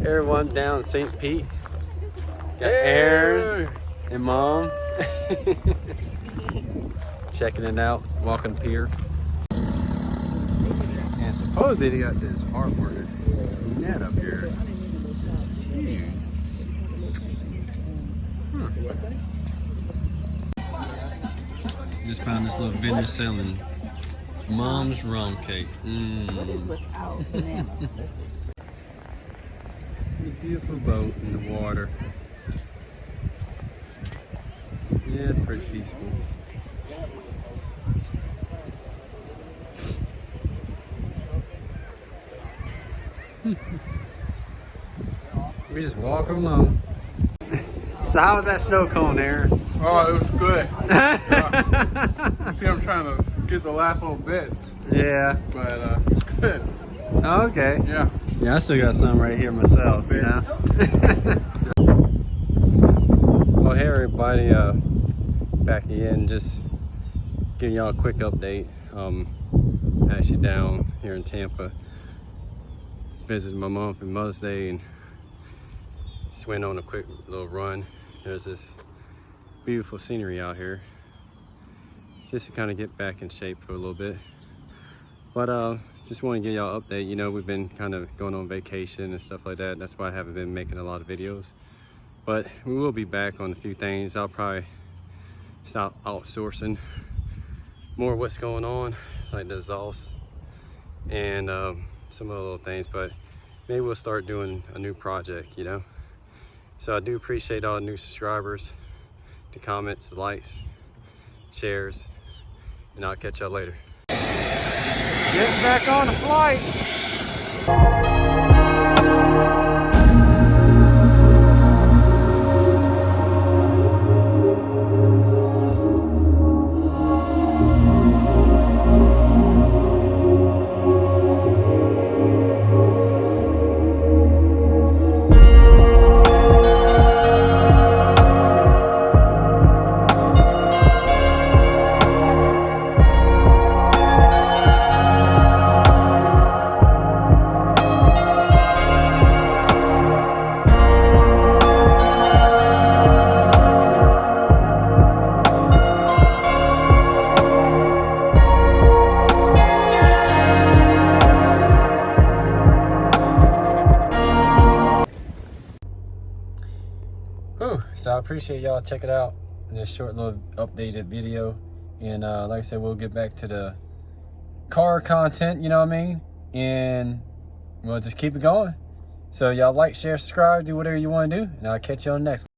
Everyone down St. Pete. Got Aaron and Mom. Checking it out, walking pier. And supposedly they got this artwork, this net up here. This is huge. Just found this little vendor selling Mom's rum cake. What is without bananas? A beautiful boat in the water. Yeah, it's pretty peaceful. We just walking along. So how was that snow cone, Aaron? Oh, it was good. You see, I'm trying to get the last little bits. Yeah. But it's good. Oh, okay. Yeah. Yeah, I still got some right here myself. You know? Well, hey everybody, back again, just giving y'all a quick update. Actually down here in Tampa, visited my mom for Mother's Day and just went on a quick little run. There's this beautiful scenery out here, just to kind of get back in shape for a little bit. But just want to give y'all an update. You know, we've been kind of going on vacation and stuff like that. That's why I haven't been making a lot of videos. But we will be back on a few things. I'll probably start outsourcing more of what's going on, like the exhaust and some other little things. But maybe we'll start doing a new project, you know. So I do appreciate all the new subscribers, the comments, the likes, shares, and I'll catch y'all later. Getting back on the flight. So I appreciate y'all checking out this short little updated video, and like I said, we'll get back to the car content, you know what I mean, and we'll just keep it going. So y'all like, share, subscribe, do whatever you want to do, and I'll catch you on the next one.